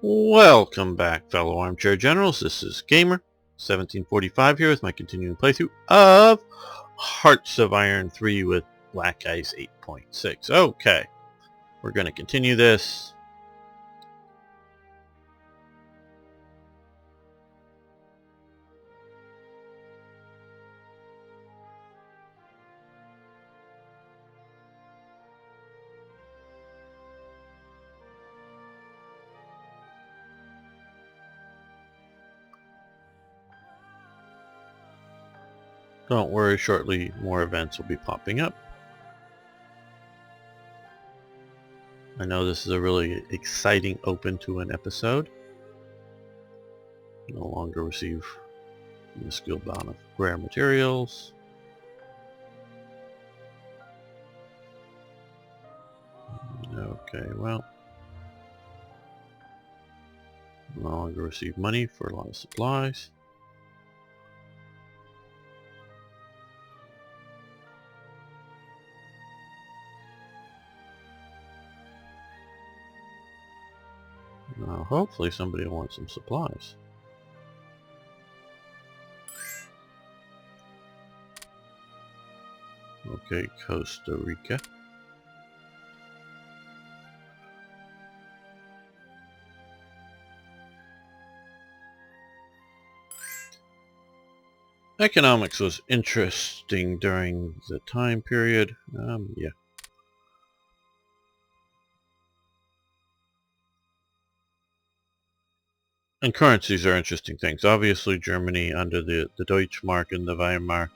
Welcome back, fellow armchair generals. This is Gamer 1745 here with my continuing playthrough of Hearts of Iron 3 with Black Ice 8.6. Okay, we're going to continue this. Don't worry, shortly more events will be popping up. I know this is a really exciting open to an episode. No longer receive the skill bound of rare materials. Okay, well, no longer receive money for a lot of supplies. Now, hopefully somebody wants some supplies. Okay, Costa Rica. Economics was interesting during the time period. Yeah. And currencies are interesting things. Obviously, Germany under the Deutschmark and the Weimar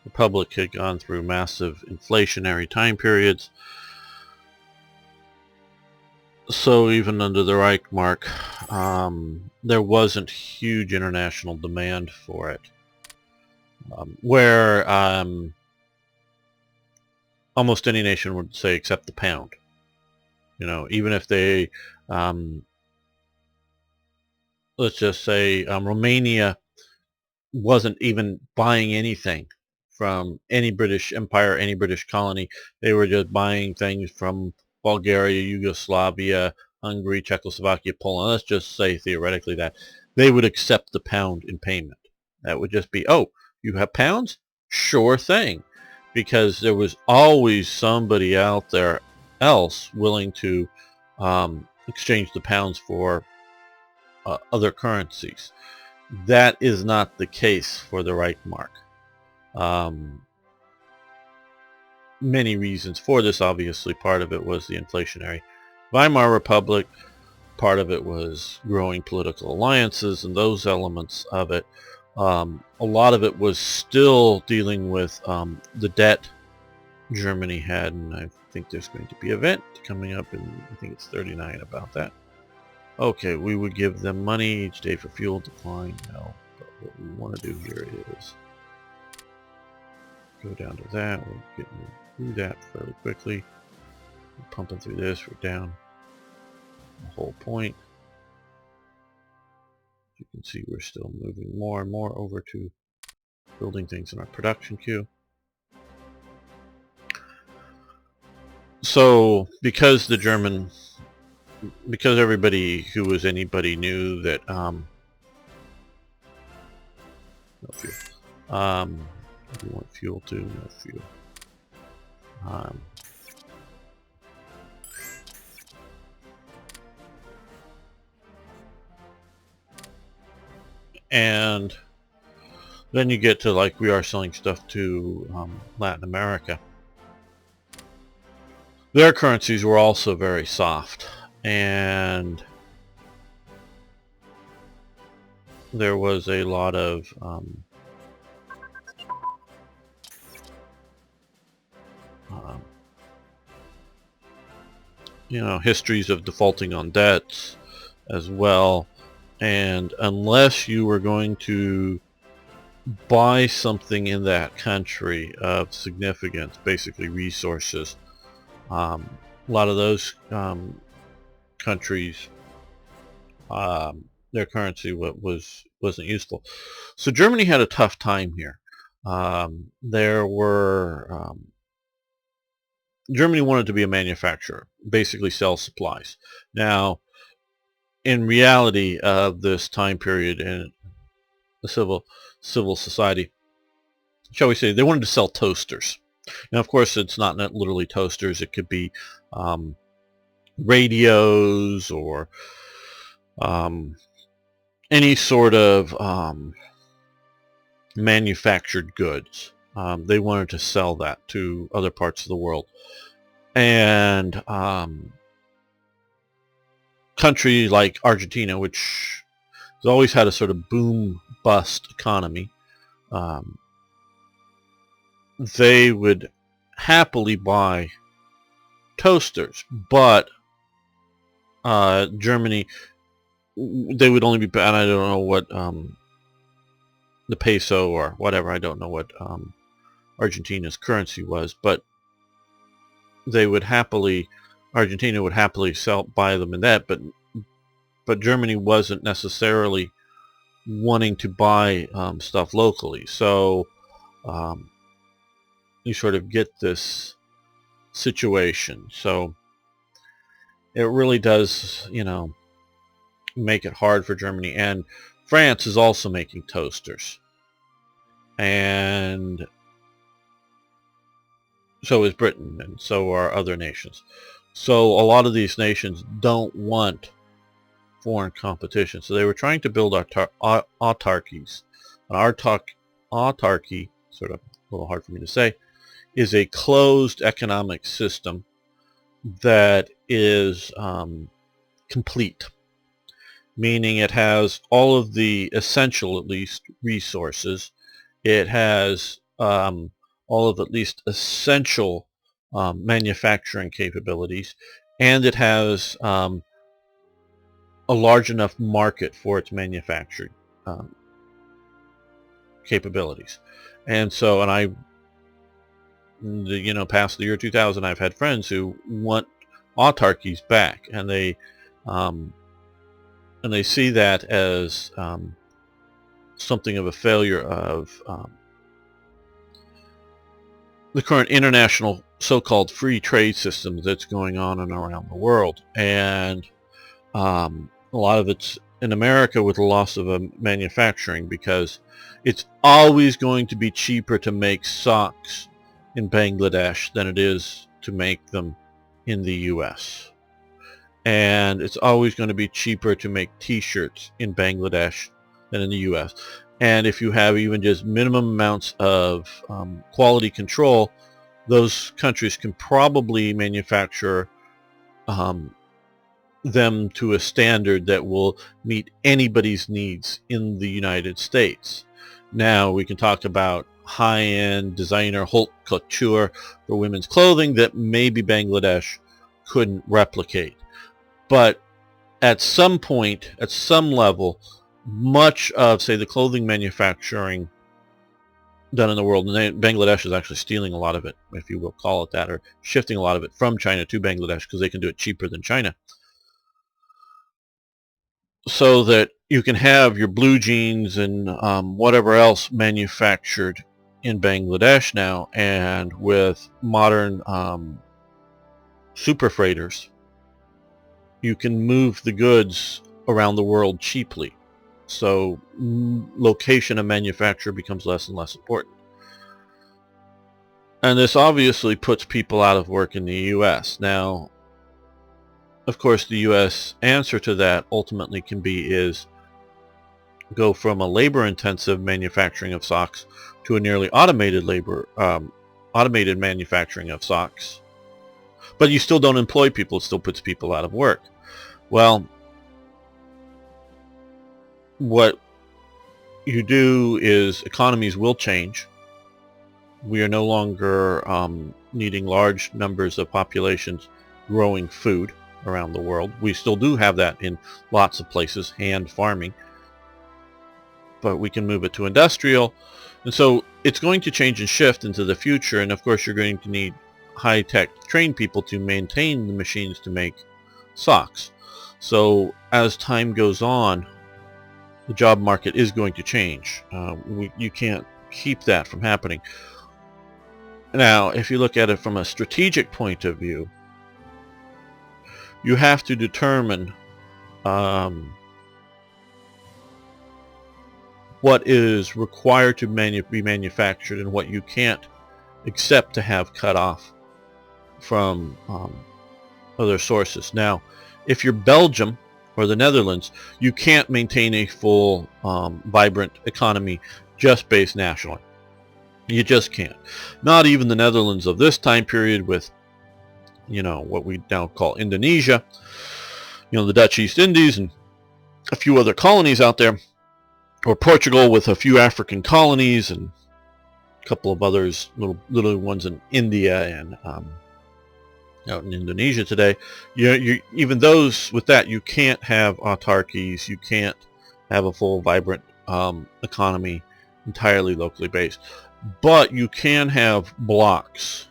Republic had gone through massive inflationary time periods. So even under the Reichsmark, there wasn't huge international demand for it. Where almost any nation would say except the pound. You know, even if they, let's just say Romania wasn't even buying anything from any British Empire, any British colony. They were just buying things from Bulgaria, Yugoslavia, Hungary, Czechoslovakia, Poland. Let's just say theoretically that they would accept the pound in payment. That would just be, oh, you have pounds? Sure thing. Because there was always somebody out there else willing to exchange the pounds for other currencies. That is not the case for the Reichsmark. Many reasons for this. Obviously, part of it was the inflationary Weimar Republic. Part of it was growing political alliances and those elements of it. A lot of it was still dealing with the debt Germany had, and I think there's going to be an event coming up in, I think it's 39 about that. Okay, we would give them money each day for fuel decline. No, but what we want to do here is go down to that. We're getting through that fairly quickly. We're pumping through this. We're down the whole point. You can see we're still moving more and more over to building things in our production queue. So because everybody who was anybody knew that no fuel. You want fuel too? No fuel. And then you get to, like, we are selling stuff to Latin America. Their currencies were also very soft, and there was a lot of histories of defaulting on debts as well. And unless you were going to buy something in that country of significance, basically resources, a lot of those countries, their currency wasn't useful. So Germany had a tough time here. Germany wanted to be a manufacturer, basically sell supplies. Now, in reality of this time period in the civil society, shall we say, they wanted to sell toasters. Now, of course, it's not literally toasters. It could be um, radios or um, any sort of manufactured goods. They wanted to sell that to other parts of the world. And country like Argentina, which has always had a sort of boom-bust economy, um, they would happily buy toasters, but Germany, they would only be, and I don't know what the peso or whatever, I don't know what Argentina's currency was, but they would happily, Argentina would happily buy them in that, but Germany wasn't necessarily wanting to buy stuff locally. So you sort of get this situation. So it really does, make it hard for Germany. And France is also making toasters. And so is Britain, and so are other nations. So a lot of these nations don't want foreign competition. So they were trying to build autarkies. An autarky, sort of a little hard for me to say, is a closed economic system that is complete, meaning it has all of the essential, at least, resources. It has all of at least essential manufacturing capabilities, and it has a large enough market for its manufacturing capabilities. And so, and past the year 2000, I've had friends who want autarkies back, and they see that as something of a failure of the current international so-called free trade system that's going on and around the world. And a lot of it's in America with the loss of manufacturing, because it's always going to be cheaper to make socks in Bangladesh than it is to make them in the US. And it's always going to be cheaper to make t-shirts in Bangladesh than in the US. And if you have even just minimum amounts of quality control, those countries can probably manufacture them to a standard that will meet anybody's needs in the United States. Now we can talk about high-end designer haute couture for women's clothing that maybe Bangladesh couldn't replicate. But at some point, at some level, much of, say, the clothing manufacturing done in the world, and Bangladesh is actually stealing a lot of it, if you will call it that, or shifting a lot of it from China to Bangladesh because they can do it cheaper than China. So that you can have your blue jeans and whatever else manufactured in Bangladesh now, and with modern super freighters, you can move the goods around the world cheaply. So location of manufacture becomes less and less important. And this obviously puts people out of work in the U.S. Now, of course, the U.S. answer to that ultimately can be go from a labor-intensive manufacturing of socks to a nearly automated manufacturing of socks. But you still don't employ people. It still puts people out of work. Well, what you do is economies will change. We are no longer needing large numbers of populations growing food around the world. We still do have that in lots of places, hand farming, but we can move it to industrial. And so it's going to change and shift into the future. And of course, you're going to need high-tech trained people to maintain the machines to make socks. So as time goes on, the job market is going to change. You can't keep that from happening. Now, if you look at it from a strategic point of view, you have to determine um, what is required to be manufactured and what you can't accept to have cut off from other sources. Now, if you're Belgium or the Netherlands, you can't maintain a full, vibrant economy just based nationally. You just can't. Not even the Netherlands of this time period with, what we now call Indonesia, the Dutch East Indies and a few other colonies out there, or Portugal with a few African colonies and a couple of others, little ones in India and out in Indonesia today. Even those with that, you can't have autarkies. You can't have a full, vibrant economy entirely locally based. But you can have blocks.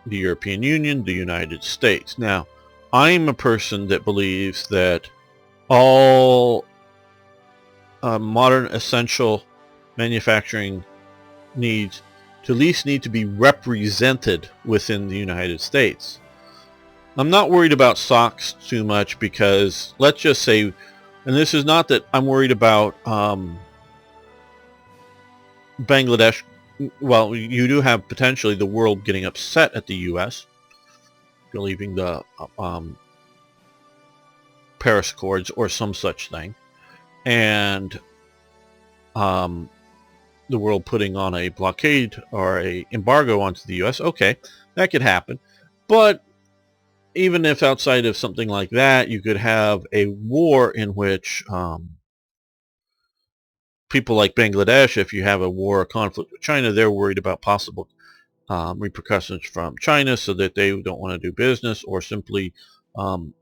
The European Union, the United States. Now, I'm a person that believes that all modern essential manufacturing needs to at least need to be represented within the United States. I'm not worried about socks too much because let's just say, and this is not that I'm worried about Bangladesh. Well, you do have potentially the world getting upset at the U.S. believing the Paris Accords or some such thing, and the world putting on a blockade or a embargo onto the U.S. Okay, that could happen. But even if outside of something like that, you could have a war in which people like Bangladesh, if you have a war or conflict with China, they're worried about possible repercussions from China so that they don't want to do business, or simply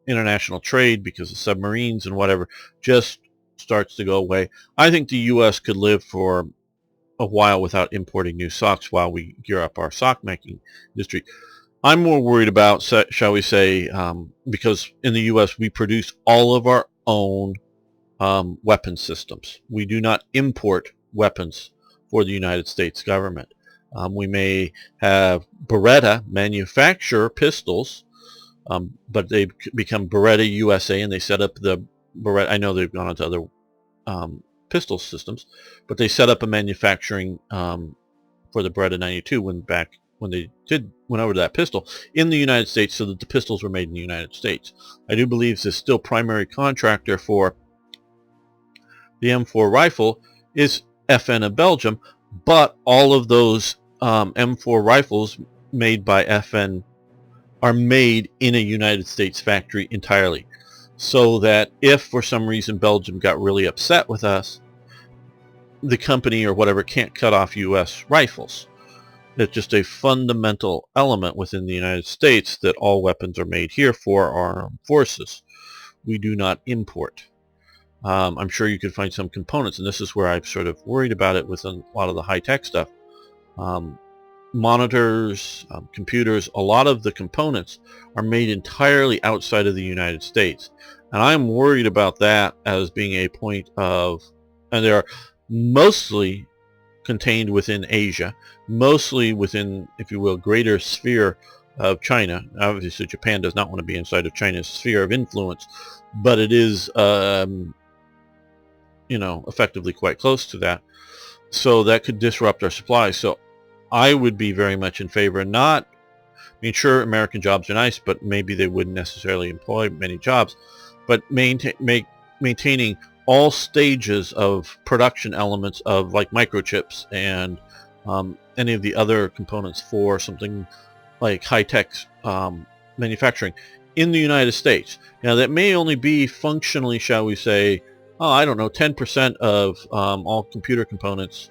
international trade because of submarines and whatever just starts to go away. I think the U.S. could live for a while without importing new socks while we gear up our sock making industry. I'm more worried about, shall we say, because in the U.S. we produce all of our own weapon systems. We do not import weapons for the United States government. We may have Beretta manufacture pistols, but they become Beretta USA, and they set up the Beretta. I know they've gone on to other pistol systems, but they set up a manufacturing for the Beretta 92 when they went over to that pistol in the United States, so that the pistols were made in the United States. I do believe the still primary contractor for the M4 rifle is FN of Belgium, but all of those M4 rifles made by FN are made in a United States factory entirely. So that if for some reason Belgium got really upset with us, the company or whatever can't cut off U.S. rifles. It's just a fundamental element within the United States that all weapons are made here for our armed forces. We do not import. I'm sure you could find some components, and this is where I've sort of worried about it with a lot of the high-tech stuff. Monitors, computers, a lot of the components are made entirely outside of the United States. And I'm worried about that as being a point of, and they are mostly contained within Asia, mostly within, if you will, greater sphere of China. Obviously, Japan does not want to be inside of China's sphere of influence, but it is, effectively quite close to that. So that could disrupt our supply. So I would be very much in favor, sure, American jobs are nice, but maybe they wouldn't necessarily employ many jobs, but maintaining all stages of production elements of like microchips and any of the other components for something like high-tech manufacturing in the United States. Now that may only be functionally, shall we say, 10% of all computer components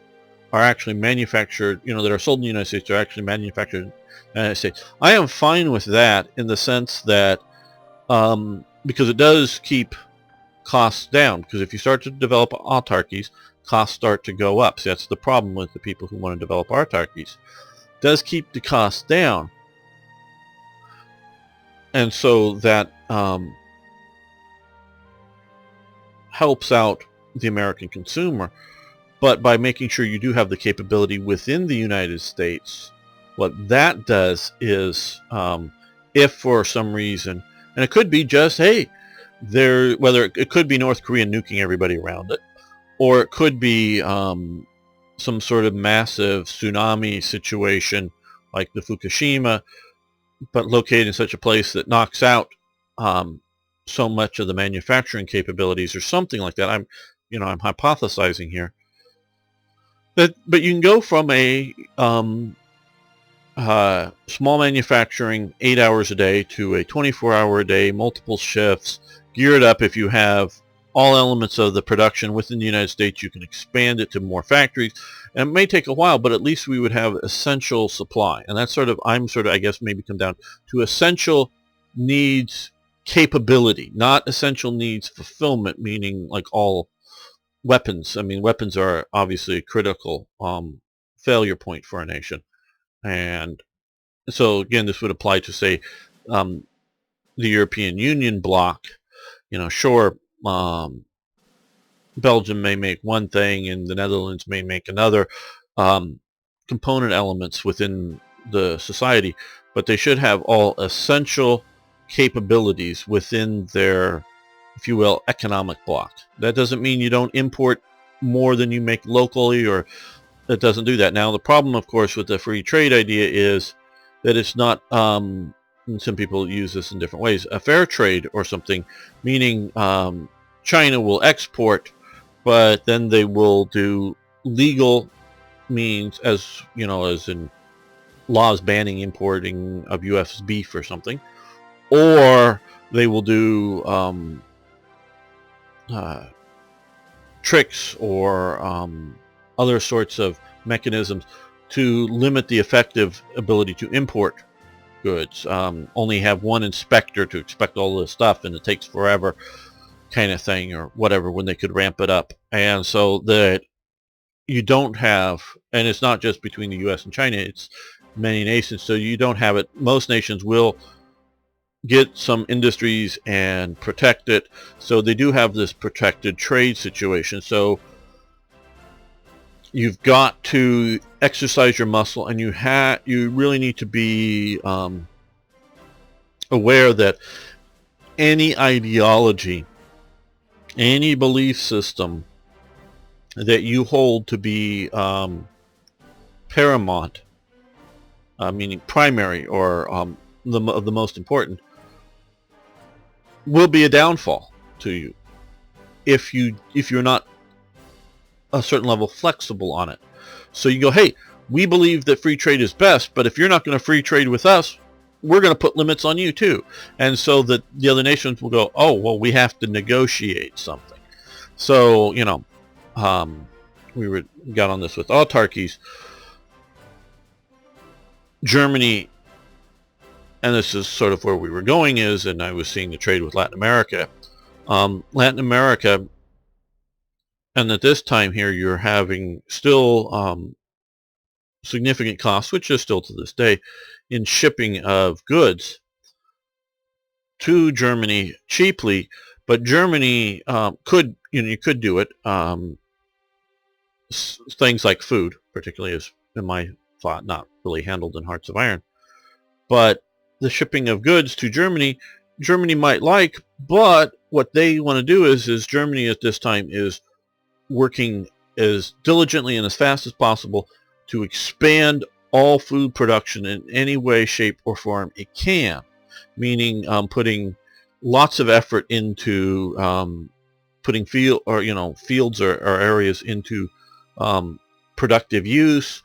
are actually manufactured, that are sold in the United States are actually manufactured in the United States. I am fine with that in the sense that because it does keep costs down, because if you start to develop autarkies, costs start to go up. See, that's the problem with the people who want to develop autarkies. It does keep the costs down, and so that helps out the American consumer. But by making sure you do have the capability within the United States, what that does is, if for some reason, and it could be just, hey, whether it could be North Korea nuking everybody around it, or it could be some sort of massive tsunami situation like the Fukushima, but located in such a place that knocks out so much of the manufacturing capabilities or something like that. I'm hypothesizing here. But you can go from a small manufacturing 8 hours a day to a 24-hour a day, multiple shifts, geared up. If you have all elements of the production within the United States, you can expand it to more factories. And it may take a while, but at least we would have essential supply. And that's I guess maybe come down to essential needs capability, not essential needs fulfillment, meaning like all weapons. I mean, weapons are obviously a critical failure point for a nation. And so again, this would apply to, say, the European Union bloc. Sure, Belgium may make one thing and the Netherlands may make another, component elements within the society, but they should have all essential capabilities within their, if you will, economic bloc. That doesn't mean you don't import more than you make locally, or it doesn't do that. Now, the problem, of course, with the free trade idea is that it's not, and some people use this in different ways, a fair trade or something, meaning China will export, but then they will do legal means, as in laws banning importing of U.S. beef or something, or they will do tricks or other sorts of mechanisms to limit the effective ability to import goods. Only have one inspector to inspect all this stuff, and it takes forever, kind of thing, or whatever, when they could ramp it up. And so that you don't have, and it's not just between the U.S. and China, it's many nations, so you don't have it. Most nations will get some industries and protect it, so they do have this protected trade situation. So you've got to exercise your muscle, and you really need to be aware that any ideology, any belief system that you hold to be paramount, meaning primary, or the most important, will be a downfall to you if you're not a certain level flexible on it. So you go, hey, we believe that free trade is best, but if you're not going to free trade with us, we're going to put limits on you too. And so that the other nations will go, oh, well, we have to negotiate something. So, we got on this with autarkies. Germany, and this is sort of where we were going, and I was seeing the trade with Latin America. Latin America, and at this time here, you're having still significant costs, which is still to this day, in shipping of goods to Germany cheaply. But Germany you could do it. Things like food, particularly, is, in my thought, not really handled in Hearts of Iron. But the shipping of goods to Germany might like, but what they want to do is Germany at this time is working as diligently and as fast as possible to expand all food production in any way, shape, or form it can, meaning putting lots of effort into putting fields or areas into productive use,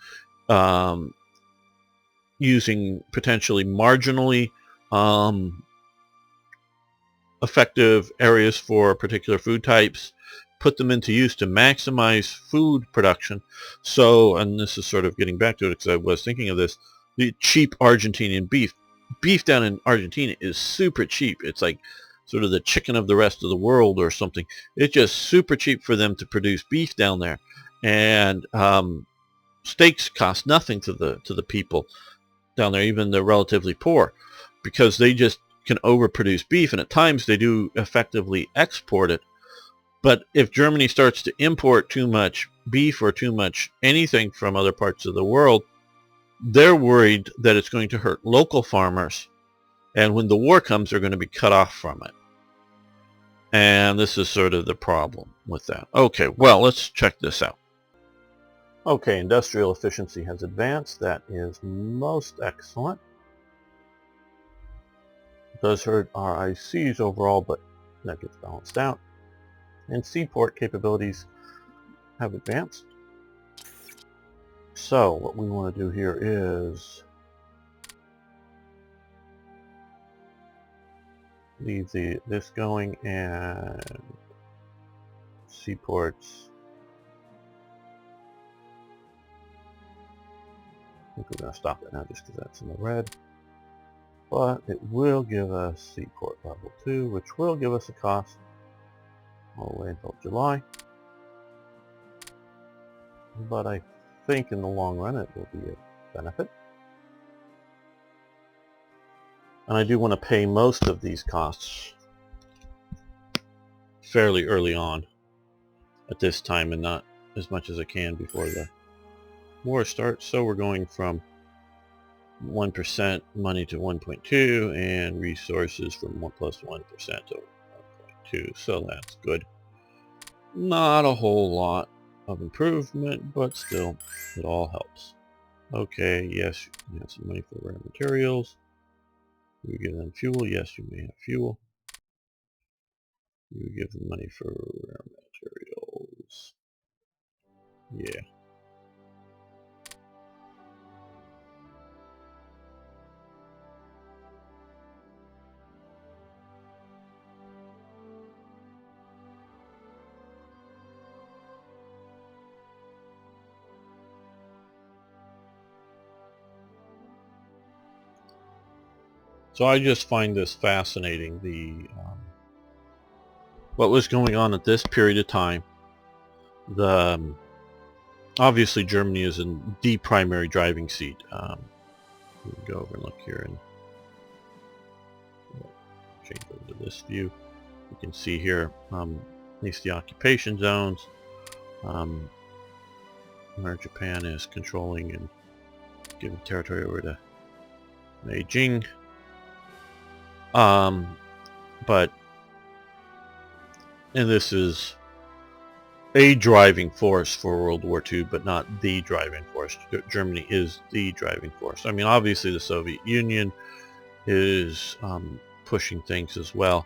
using potentially marginally effective areas for particular food types, put them into use to maximize food production. So, and this is sort of getting back to it because I was thinking of this, the cheap Argentinian beef. Beef down in Argentina is super cheap. It's like sort of the chicken of the rest of the world or something. It's just super cheap for them to produce beef down there. And steaks cost nothing to the people down there, even the relatively poor, because they just can overproduce beef, and at times they do effectively export it. But if Germany starts to import too much beef or too much anything from other parts of the world, they're worried that it's going to hurt local farmers, and when the war comes, they're going to be cut off from it. And this is sort of the problem with that. Okay, well, let's check this out. Okay, industrial efficiency has advanced. That is most excellent. It does hurt our ICs overall, but that gets balanced out. And seaport capabilities have advanced. So what we want to do here is leave this going, and seaports. I think we're going to stop it now just because that's in the red. But it will give us seaport level 2, which will give us a cost all the way until July. But I think in the long run it will be a benefit. And I do want to pay most of these costs fairly early on at this time, and not as much as I can before the war starts. So we're going from 1% money to 1.2, and resources from 1 plus 1% to 1.2. So that's good. Not a whole lot of improvement, but still, it all helps. Okay, yes, you have some money for rare materials. You give them fuel. Yes, you may have fuel. You give them money for rare materials. Yeah. So I just find this fascinating. What was going on at this period of time. Obviously Germany is in the primary driving seat. We can go over and look here and change over to this view. You can see here at least the occupation zones, where Japan is controlling and giving territory over to Beijing. And this is a driving force for World War II, but not the driving force. Germany is the driving force. I mean, obviously the Soviet Union is pushing things as well.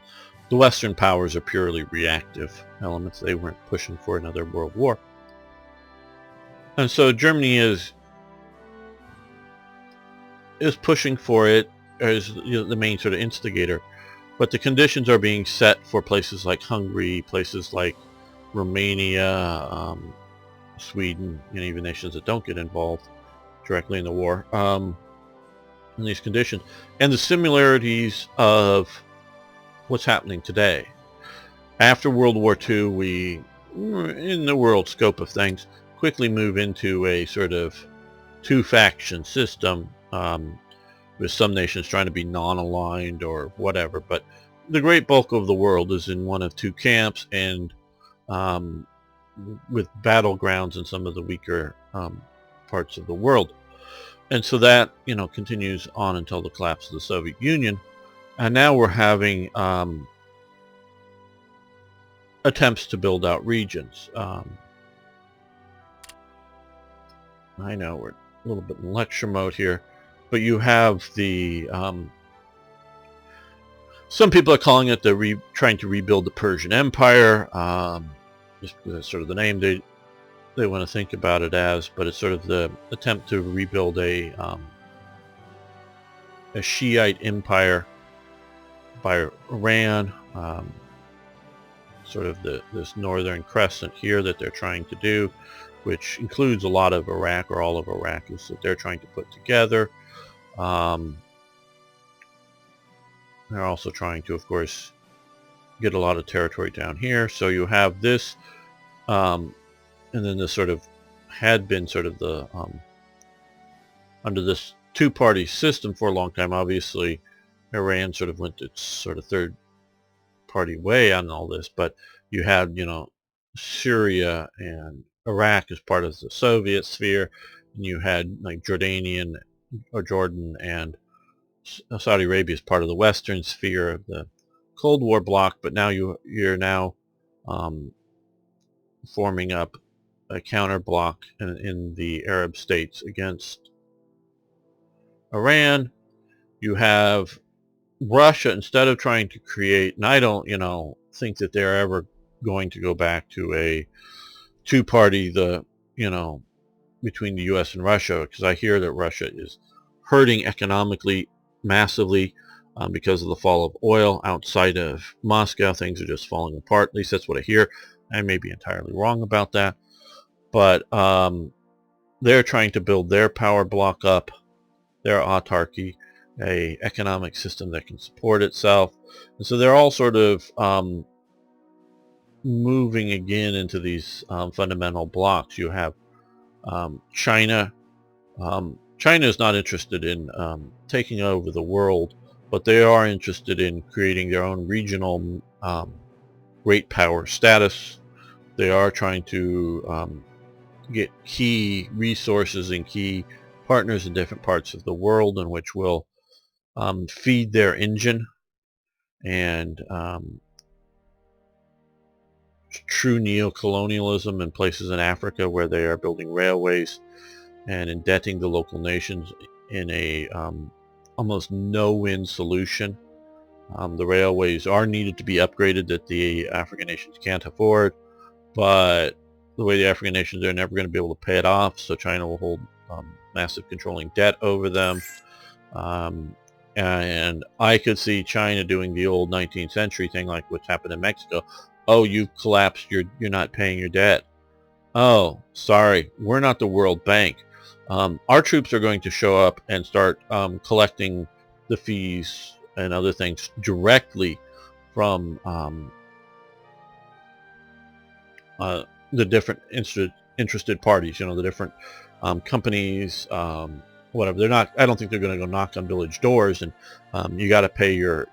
The Western powers are purely reactive elements. They weren't pushing for another world war. And so Germany is pushing for it as the main sort of instigator. But the conditions are being set for places like Hungary, places like Romania, Sweden, and even nations that don't get involved directly in the war, in these conditions. And the similarities of what's happening today. After World War II, we, in the world scope of things, quickly move into a sort of two-faction system, with some nations trying to be non-aligned or whatever, but the great bulk of the world is in one of two camps, and with battlegrounds in some of the weaker parts of the world. And so that, continues on until the collapse of the Soviet Union. And now we're having attempts to build out regions. I know we're a little bit in lecture mode here, but you have the some people are calling it trying to rebuild the Persian Empire, just because that's sort of the name they want to think about it as, but it's sort of the attempt to rebuild a Shiite empire by Iran, sort of this northern crescent here that they're trying to do, which includes a lot of Iraq, or all of Iraq, is that they're trying to put together. They're also trying to, of course, get a lot of territory down here. So you have this, and then this sort of had been sort of the under this two-party system for a long time. Obviously, Iran sort of went its sort of third-party way on all this, but you had, Syria and Iraq as part of the Soviet sphere, and you had like Jordan and Saudi Arabia as part of the Western sphere of the Cold War bloc, but now you're now um, forming up a counter bloc in the Arab states against Iran. You have Russia, instead of trying to create, and I don't, think that they're ever going to go back to a two-party, you know, between the U.S. and Russia, because I hear that Russia is hurting economically massively because of the fall of oil outside of Moscow. Things are just falling apart. At least that's what I hear. I may be entirely wrong about that, but they're trying to build their power block up, their autarky, a economic system that can support itself. And so they're all sort of moving again into these fundamental blocks. You have China. China is not interested in taking over the world, but they are interested in creating their own regional great power status. They are trying to get key resources and key partners in different parts of the world, in which will feed their engine. And true neo-colonialism in places in Africa where they are building railways and indebting the local nations in a almost no-win solution. The railways are needed to be upgraded that the African nations can't afford, but the way the African nations, they're never going to be able to pay it off, so China will hold massive controlling debt over them. And I could see China doing the old 19th century thing, like what's happened in Mexico. Oh, you've collapsed, you're not paying your debt. Oh, sorry, we're not the World Bank. Our troops are going to show up and start collecting the fees and other things directly from the different interested parties, the different companies, whatever. They're not. I don't think they're going to go knock on village doors and you got to pay your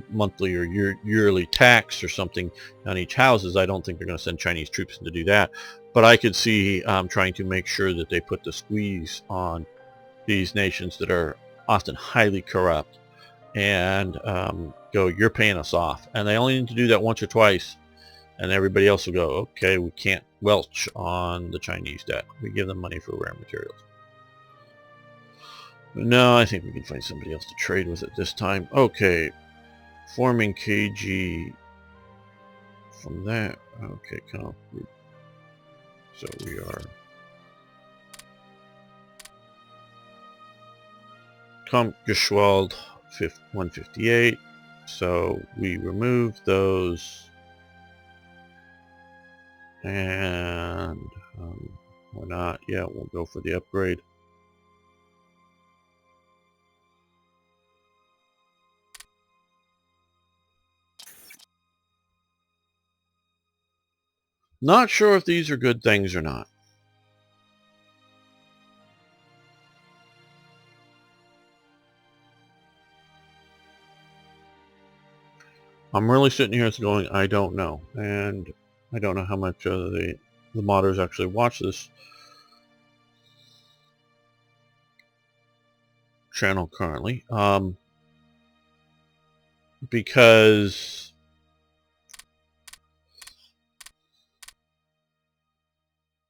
monthly or your yearly tax or something on each houses. I don't think they're going to send Chinese troops in to do that. But I could see trying to make sure that they put the squeeze on these nations that are often highly corrupt and go, you're paying us off. And they only need to do that once or twice. And everybody else will go, okay, we can't welch on the Chinese debt. We give them money for rare materials. No, I think we can find somebody else to trade with at this time. Okay, forming KG from that. Okay, come on. So we are Geschwald 158. So we remove those. And or not, yeah, we'll go for the upgrade. Not sure if these are good things or not. I'm really sitting here going, I don't know. And I don't know how much the modders actually watch this channel currently. Because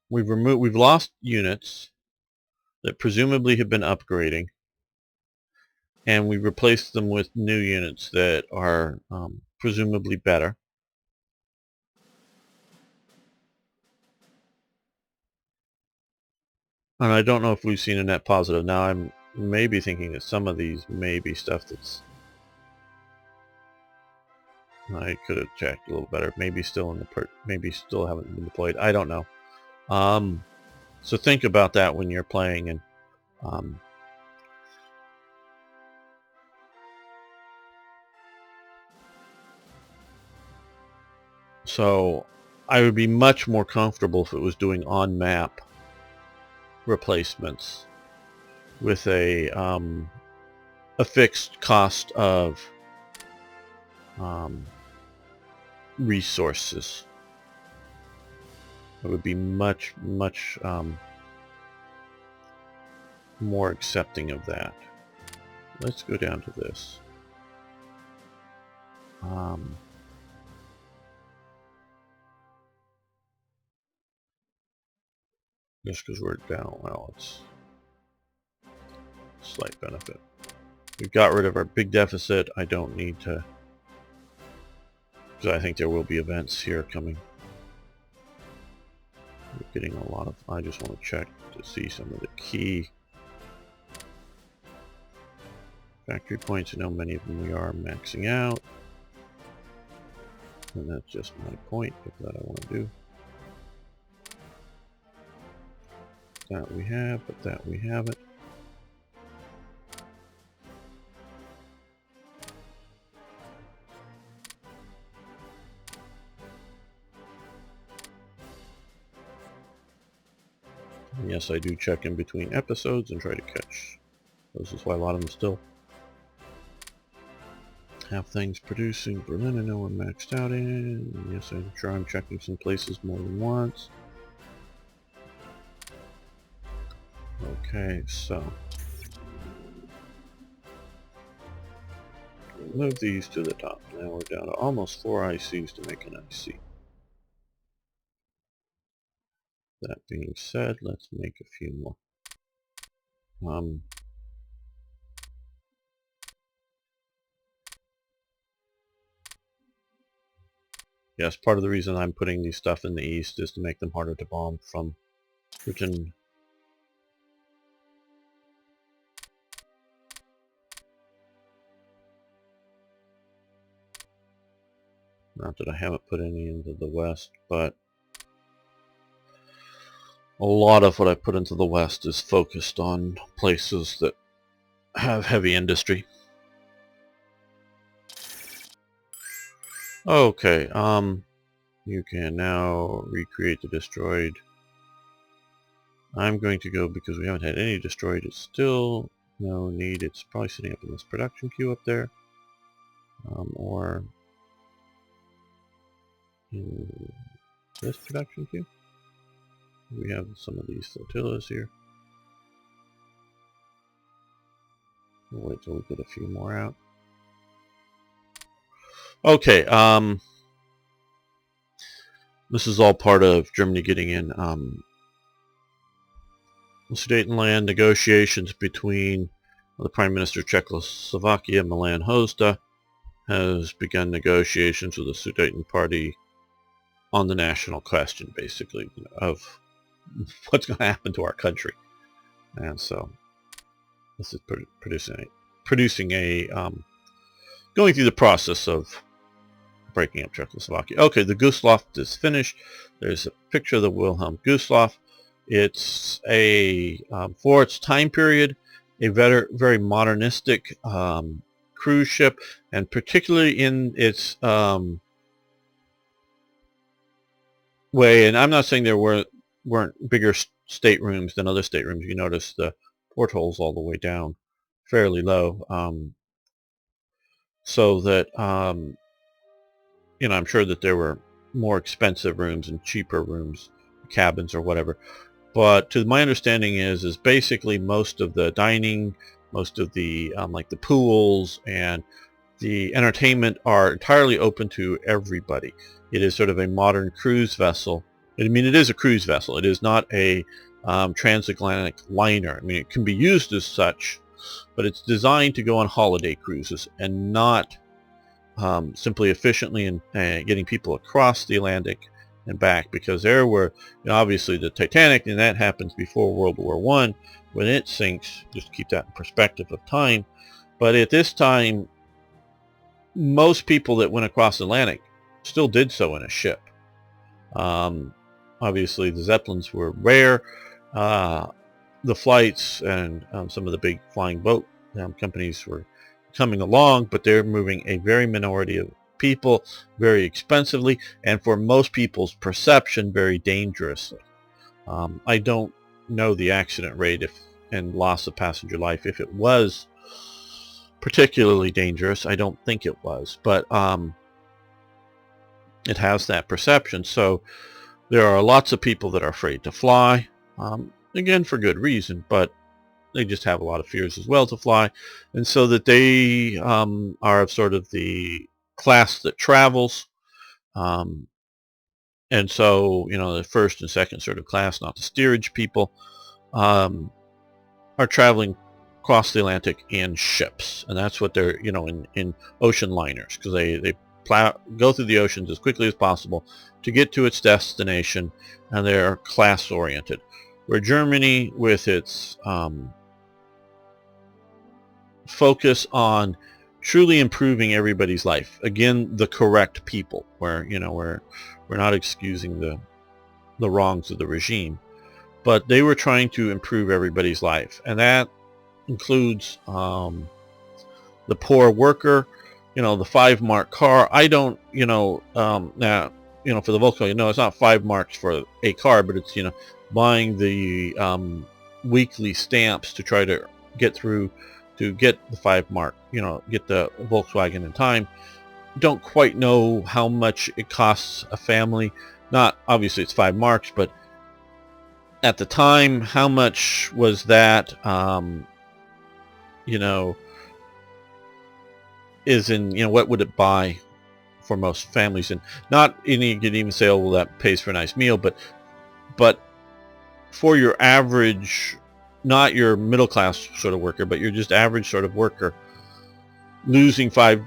we've lost units that presumably have been upgrading, and we replaced them with new units that are presumably better. And I don't know if we've seen a net positive. Now I'm maybe thinking that some of these may be stuff that's I could have checked a little better. Maybe still in the maybe still haven't been deployed. I don't know. So think about that when you're playing. And so I would be much more comfortable if it was doing on-map replacements with a fixed cost of resources. It would be much more accepting of that. Let's go down to this. Just because we're down, well, it's a slight benefit. We got rid of our big deficit. I don't need to, because I think there will be events here coming. We're getting a lot of, I just want to check to see some of the key factory points. I know many of them we are maxing out. And that's just my point of that I want to do. That we have, but that we haven't. And yes, I do check in between episodes and try to catch. This is why a lot of them still have things producing. Berlin, I know we're maxed out in. Yes, I'm sure I'm checking some places more than once. Okay, so move these to the top. Now we're down to almost 4 ICs to make an IC. That being said, let's make a few more. Yes, part of the reason I'm putting these stuff in the east is to make them harder to bomb from Britain. Not that I haven't put any into the west, but a lot of what I put into the west is focused on places that have heavy industry. Okay, you can now recreate the destroyed. I'm going to go, because we haven't had any destroyed, it's still no need. It's probably sitting up in this production queue up there. Or in this production queue. We have some of these flotillas here. We'll wait till we get a few more out. Okay, this is all part of Germany getting in. Sudetenland negotiations between the Prime Minister of Czechoslovakia, Milan Hozda, has begun negotiations with the Sudeten Party on the national question, basically, of what's going to happen to our country. And so this is producing a going through the process of breaking up Czechoslovakia. Okay, the Gustloff is finished. There's a picture of the Wilhelm Gustloff. It's a for its time period, a very modernistic cruise ship, and particularly in its way. And I'm not saying there weren't bigger staterooms than other staterooms. You notice the portholes all the way down, fairly low, so that you know, I'm sure that there were more expensive rooms and cheaper rooms, cabins or whatever. But to my understanding is basically most of the dining, most of the like the pools and the entertainment are entirely open to everybody. It is sort of a modern cruise vessel. I mean, it is a cruise vessel. It is not a transatlantic liner. I mean, it can be used as such, but it's designed to go on holiday cruises and not simply efficiently in getting people across the Atlantic and back, because there were, you know, obviously the Titanic, and that happens before World War I when it sinks, just to keep that in perspective of time. But at this time, most people that went across the Atlantic still did so in a ship. Obviously the Zeppelins were rare. The flights and some of the big flying boat companies were coming along, but they're moving a very minority of people very expensively, and for most people's perception, very dangerously. I don't know the accident rate and loss of passenger life if it was particularly dangerous. I don't think it was, but it has that perception. So there are lots of people that are afraid to fly, again for good reason, but they just have a lot of fears as well to fly, and so that they are sort of the class that travels. Um, and so, the first and second sort of class, not the steerage people, um, are traveling across the Atlantic in ships. And that's what they're, in ocean liners, because they go through the oceans as quickly as possible to get to its destination, and they're class oriented. Where Germany, with its focus on truly improving everybody's life, again, the correct people, where we're not excusing the wrongs of the regime, but they were trying to improve everybody's life, and that includes the poor worker, the 5 mark car. I don't, now, for the Volkswagen, no, it's not 5 marks for a car, but it's, buying the weekly stamps to try to get through to get the 5 mark, get the Volkswagen in time. Don't quite know how much it costs a family. Not obviously it's 5 marks, but at the time, how much was that? Is in, what would it buy for most families? And not any, you could even say, oh, well, that pays for a nice meal, but for your average, not your middle class sort of worker, but your just average sort of worker, losing five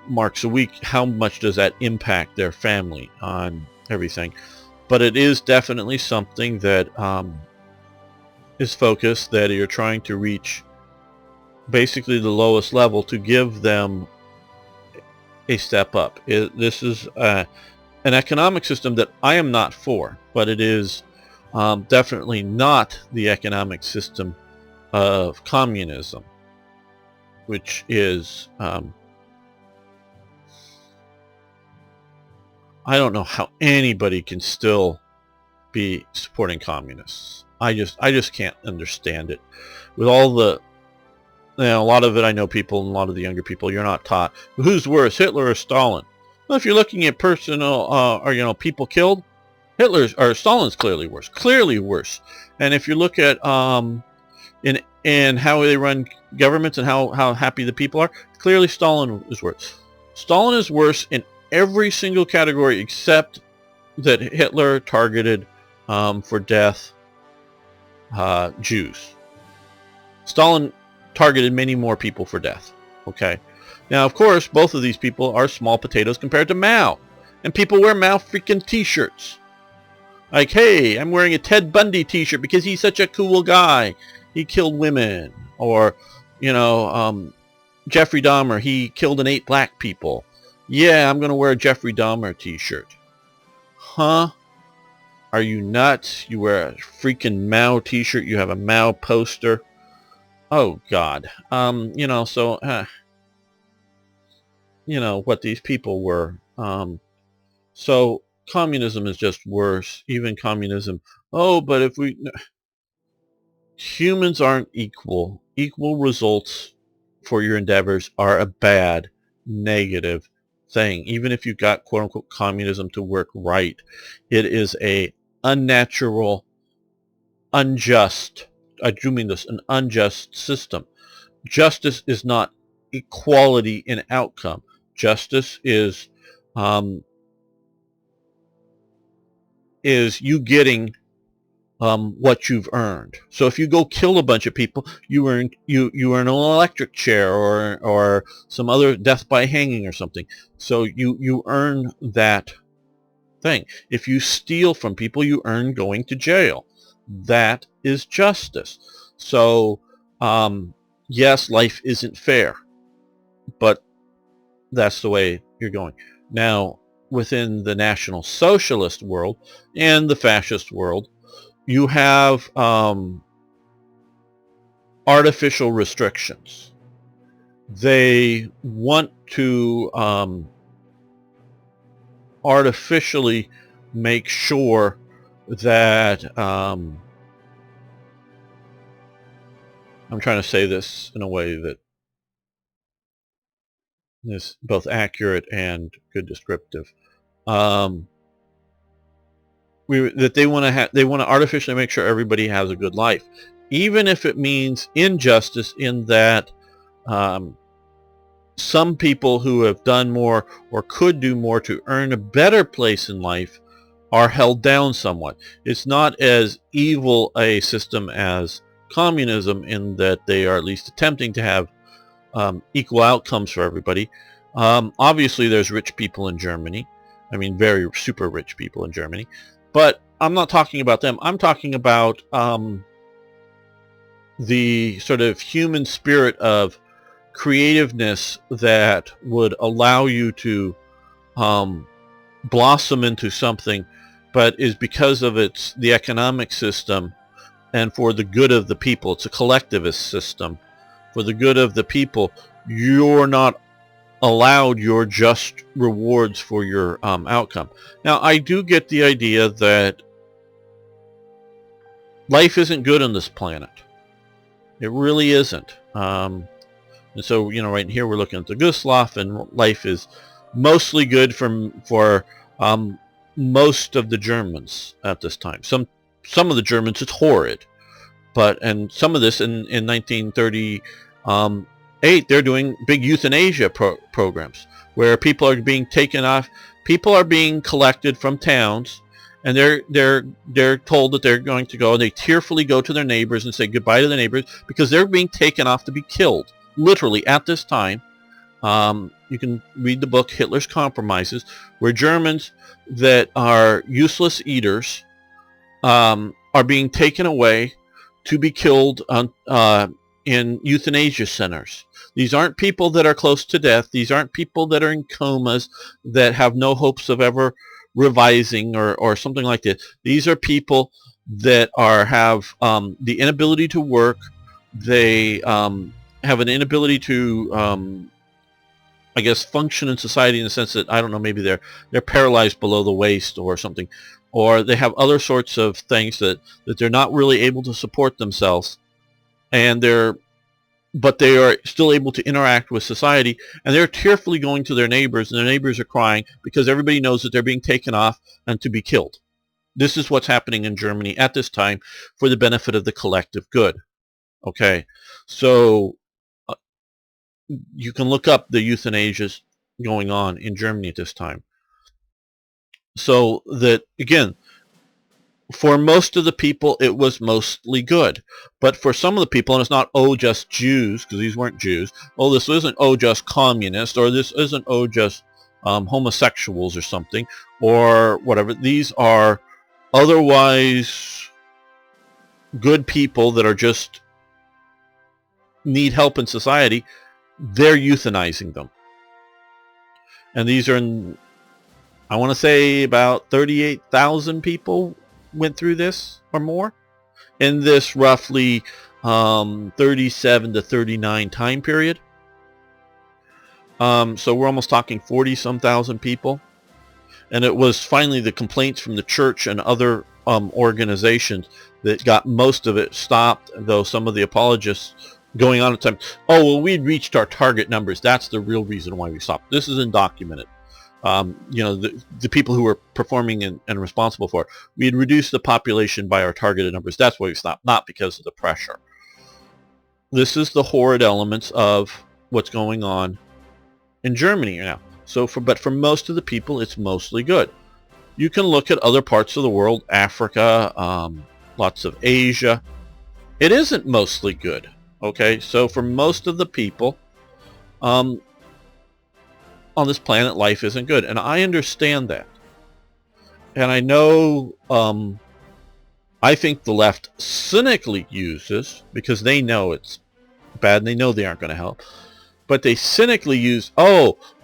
marks a week, how much does that impact their family on everything? But it is definitely something that is focused, that you're trying to reach basically the lowest level to give them a step up. This is an economic system that I am not for, but it is definitely not the economic system of communism, which is I don't know how anybody can still be supporting communists. I just can't understand it. With all the, a lot of it, I know people, and a lot of the younger people, you're not taught who's worse, Hitler or Stalin. Well, if you're looking at personal or people killed, Hitler's or Stalin's clearly worse. And if you look at in how they run governments and how happy the people are, clearly Stalin is worse. Stalin is worse in every single category except that Hitler targeted for death Jews. Stalin targeted many more people for death. Okay. Now, of course, both of these people are small potatoes compared to Mao. And people wear Mao freaking t-shirts. Like, hey, I'm wearing a Ted Bundy t-shirt because he's such a cool guy. He killed women. Or, Jeffrey Dahmer, he killed and ate black people. Yeah, I'm going to wear a Jeffrey Dahmer t-shirt. Huh? Are you nuts? You wear a freaking Mao t-shirt. You have a Mao poster. Oh, God. What these people were. So communism is just worse. Even communism. Oh, but if humans aren't equal. Equal results for your endeavors are a bad, negative thing. Even if you got quote unquote communism to work right, it is a unnatural, unjust, I do mean this, an unjust system. Justice is not equality in outcome. Justice is you getting what you've earned. So if you go kill a bunch of people, you earn an electric chair or some other death by hanging or something. So you earn that thing. If you steal from people, you earn going to jail. That is justice. So yes, life isn't fair, but that's the way you're going. Now, within the National Socialist world and the fascist world, you have artificial restrictions. They want to artificially make sure that I'm trying to say this in a way that is both accurate and good descriptive. They want to artificially make sure everybody has a good life, even if it means injustice in that some people who have done more or could do more to earn a better place in life are held down somewhat. It's not as evil a system as communism in that they are at least attempting to have equal outcomes for everybody. Obviously, there's rich people in Germany. I mean, very super rich people in Germany. But I'm not talking about them. I'm talking about the sort of human spirit of creativeness that would allow you to blossom into something, but is because of the economic system and for the good of the people. It's a collectivist system. For the good of the people, you're not allowed your just rewards for your outcome. Now, I do get the idea that life isn't good on this planet. It really isn't. And so, right here we're looking at the Gustav, and life is mostly good for most of the Germans at this time. Some of the Germans, it's horrid. And some of this in 1938, they're doing big euthanasia programs where people are being taken off. People are being collected from towns, and they're told that they're going to go, and they tearfully go to their neighbors and say goodbye to their neighbors because they're being taken off to be killed. Literally at this time. You can read the book Hitler's Compromises, where Germans that are useless eaters are being taken away to be killed in euthanasia centers. These aren't people that are close to death. These aren't people that are in comas that have no hopes of ever revising or something like that. These are people that have the inability to work. They have an inability to I guess function in society in the sense that, I don't know, maybe they're paralyzed below the waist or something, or they have other sorts of things that they're not really able to support themselves, but they are still able to interact with society, and they're tearfully going to their neighbors, and their neighbors are crying because everybody knows that they're being taken off and to be killed. This is what's happening in Germany at this time for the benefit of the collective good. Okay, so you can look up the euthanasias going on in Germany at this time. So that, again, for most of the people, it was mostly good. But for some of the people, and it's not, just Jews, because these weren't Jews. This isn't, just communists, or this isn't, just homosexuals or something, or whatever. These are otherwise good people that are just need help in society. They're euthanizing them. And these are, I want to say, about 38,000 people went through this or more in this roughly 37 to 39 time period. So we're almost talking 40-some thousand people. And it was finally the complaints from the church and other organizations that got most of it stopped, though some of the apologists going on at the time, we'd reached our target numbers. That's the real reason why we stopped. This is undocumented. The people who were performing and responsible for it. We had reduced the population by our targeted numbers. That's why we stopped, not because of the pressure. This is the horrid elements of what's going on in Germany now. But for most of the people, it's mostly good. You can look at other parts of the world, Africa, lots of Asia. It isn't mostly good. Okay, so for most of the people on this planet, life isn't good. And I understand that. And I know, I think the left cynically uses, because they know it's bad and they know they aren't going to help, but they cynically use,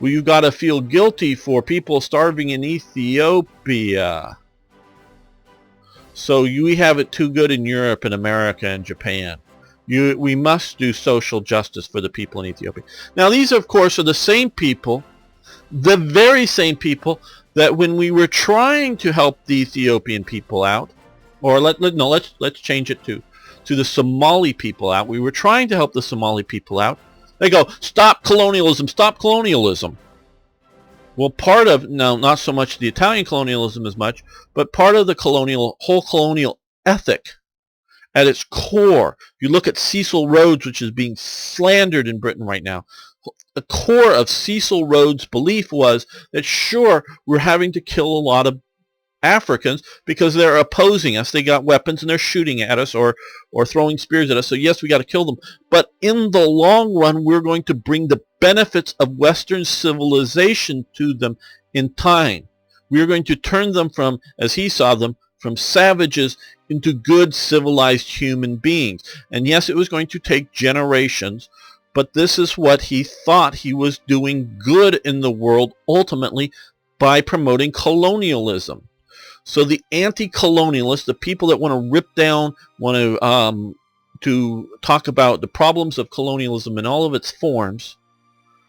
you've got to feel guilty for people starving in Ethiopia. So we have it too good in Europe and America and Japan. We must do social justice for the people in Ethiopia. Now, these, of course, are the same people, the very same people that when we were trying to help the Ethiopian people out, or let's change it to the Somali people out. We were trying to help the Somali people out. They go, stop colonialism, stop colonialism. Well, part of, not so much the Italian colonialism as much, but part of the whole colonial ethic at its core. You look at Cecil Rhodes, which is being slandered in Britain right now. the core of Cecil Rhodes' belief was that, sure, we're having to kill a lot of Africans because they're opposing us. They got weapons and they're shooting at us or throwing spears at us. So yes, we got to kill them. But in the long run, we're going to bring the benefits of Western civilization to them in time. We are going to turn them from, as he saw them, from savages into good civilized human beings. And yes, it was going to take generations, but this is what he thought he was doing good in the world ultimately by promoting colonialism. So the anti-colonialists, the people that want to rip down, want to talk about the problems of colonialism in all of its forms,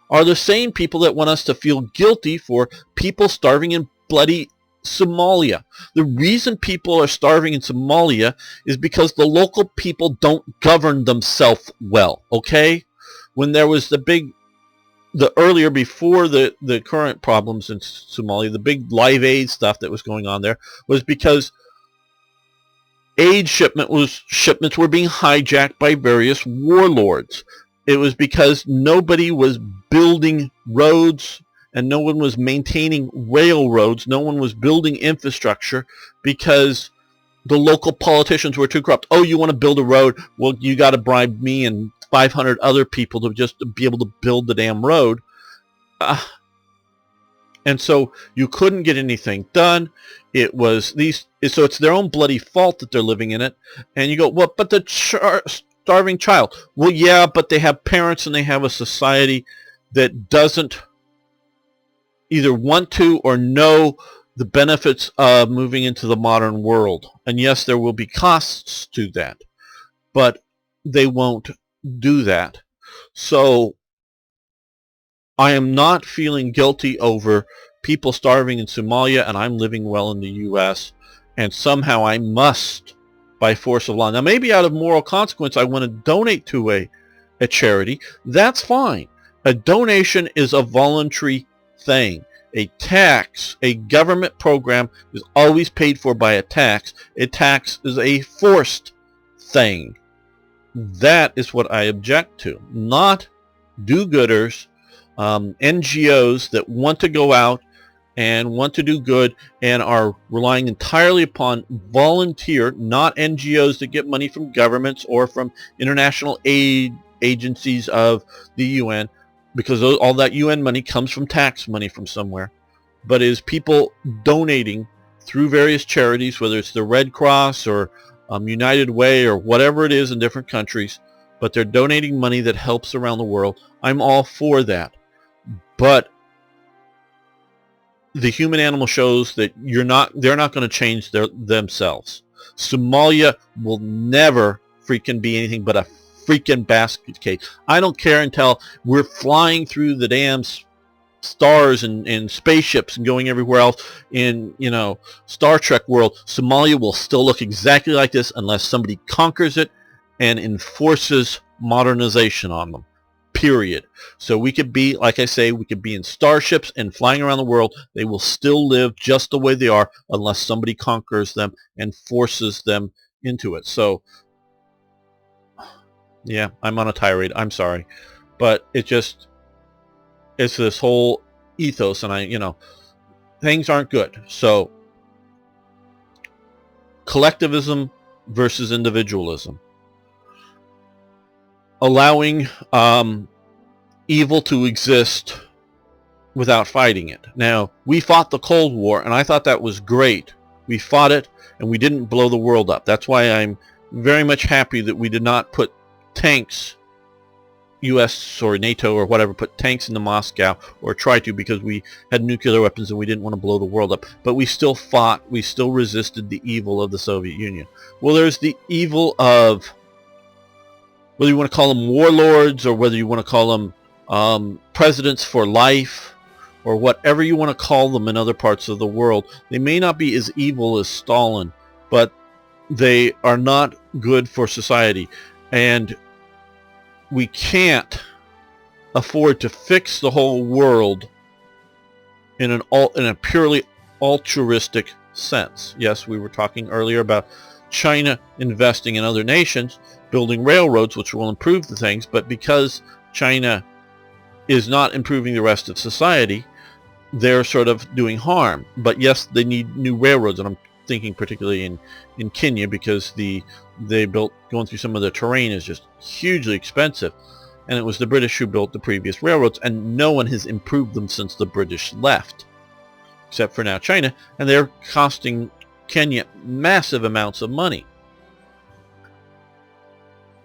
are the same people that want us to feel guilty for people starving in bloody Somalia. The reason people are starving in Somalia is because the local people don't govern themselves well, okay? When there was earlier, before the current problems in Somalia, the big Live Aid stuff that was going on there was because aid shipments were being hijacked by various warlords. It was because nobody was building roads and no one was maintaining railroads. No one was building infrastructure because the local politicians were too corrupt. Oh, you want to build a road? Well, you got to bribe me and 500 other people to just be able to build the damn road. And so you couldn't get anything done. It was so it's their own bloody fault that they're living in it. And you go, well, but the starving child. Well, yeah, but they have parents and they have a society that doesn't either want to or know the benefits of moving into the modern world. And yes, there will be costs to that, but they won't do that. So I am not feeling guilty over people starving in Somalia, and I'm living well in the U.S., and somehow I must, by force of law. Now, maybe out of moral consequence, I want to donate to a charity. That's fine. A donation is a voluntary thing. A tax, a government program, is always paid for by a tax. A tax is a forced thing. That is what I object to, not do-gooders, NGOs that want to go out and want to do good and are relying entirely upon volunteer, not NGOs that get money from governments or from international aid agencies of the UN, because all that UN money comes from tax money from somewhere, but is people donating through various charities, whether it's the Red Cross or United Way or whatever it is in different countries, but they're donating money that helps around the world. I'm all for that. But the human animal shows that they're not going to change themselves. Somalia will never freaking be anything but a freaking basket case. I don't care until we're flying through the damn stars and spaceships and going everywhere else in, Star Trek world. Somalia will still look exactly like this unless somebody conquers it and enforces modernization on them. Period. So we could be, like I say, we could be in starships and flying around the world. They will still live just the way they are unless somebody conquers them and forces them into it. So, yeah, I'm on a tirade. I'm sorry. But it's this whole ethos, and things aren't good. So, collectivism versus individualism. Allowing evil to exist without fighting it. Now, we fought the Cold War, and I thought that was great. We fought it, and we didn't blow the world up. That's why I'm very much happy that we did not put tanks, U.S. or NATO or whatever, put tanks into Moscow, or try to, because we had nuclear weapons and we didn't want to blow the world up. But we still fought. We still resisted the evil of the Soviet Union. Well, there's the evil of, whether you want to call them warlords or whether you want to call them presidents for life or whatever you want to call them in other parts of the world. They may not be as evil as Stalin, but they are not good for society. And we can't afford to fix the whole world in a purely altruistic sense. Yes, we were talking earlier about China investing in other nations, building railroads, which will improve the things, but because China is not improving the rest of society, they're sort of doing harm. But yes, they need new railroads, and I'm thinking particularly in Kenya, because they built, going through some of the terrain is just hugely expensive, and it was the British who built the previous railroads, and no one has improved them since the British left, except for now China, and they're costing Kenya massive amounts of money.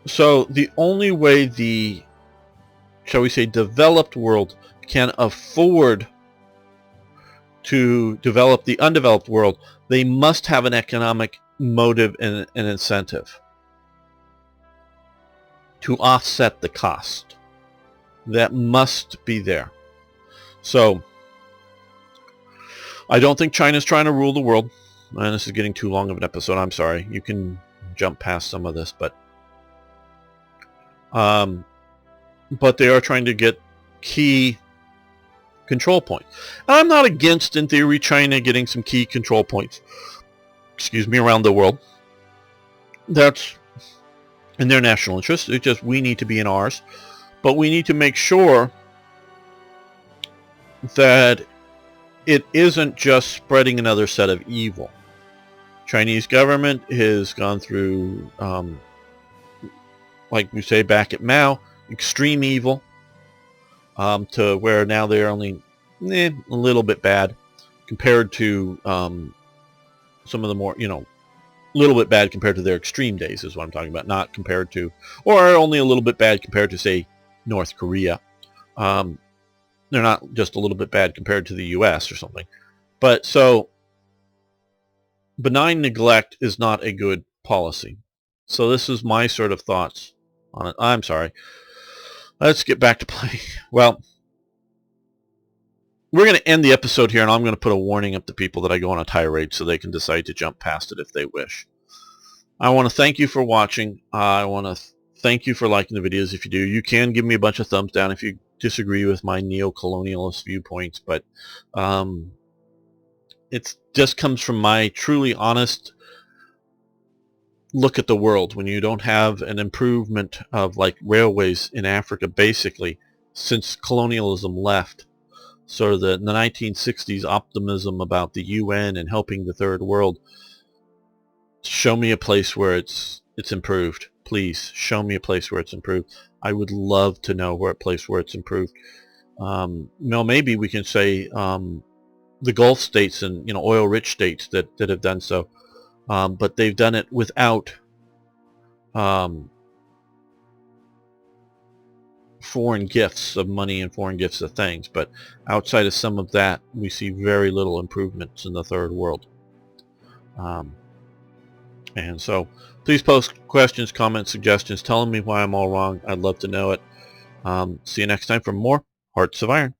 So the only way the, shall we say, developed world can afford to develop the undeveloped world, they must have an economic motive and an incentive to offset the cost. That must be there. So I don't think China's trying to rule the world. And this is getting too long of an episode. I'm sorry. You can jump past some of this, but they are trying to get key control points. I'm not against, in theory, China getting some key control points, around the world. That's in their national interest. It's just we need to be in ours. But we need to make sure that it isn't just spreading another set of evil. Chinese government has gone through, like we say back at Mao, extreme evil, to where now they're only a little bit bad compared to some of the more, little bit bad compared to their extreme days is what I'm talking about, not compared to, or only a little bit bad compared to, say, North Korea. They're not just a little bit bad compared to the U.S. or something. But so benign neglect is not a good policy. So this is my sort of thoughts on it. I'm sorry. Let's get back to playing. Well, we're going to end the episode here, and I'm going to put a warning up to people that I go on a tirade so they can decide to jump past it if they wish. I want to thank you for watching. I want to thank you for liking the videos if you do. You can give me a bunch of thumbs down if you disagree with my neo-colonialist viewpoints, but it just comes from my truly honest look at the world. When you don't have an improvement of, like, railways in Africa, basically, since colonialism left, sort of the 1960s optimism about the UN and helping the third world, show me a place where it's improved. Please, show me a place where it's improved. I would love to know where a place where it's improved. Maybe we can say the Gulf states and oil-rich states that have done so. But they've done it without foreign gifts of money and foreign gifts of things. But outside of some of that, we see very little improvements in the third world. And so please post questions, comments, suggestions, telling me why I'm all wrong. I'd love to know it. See you next time for more Hearts of Iron.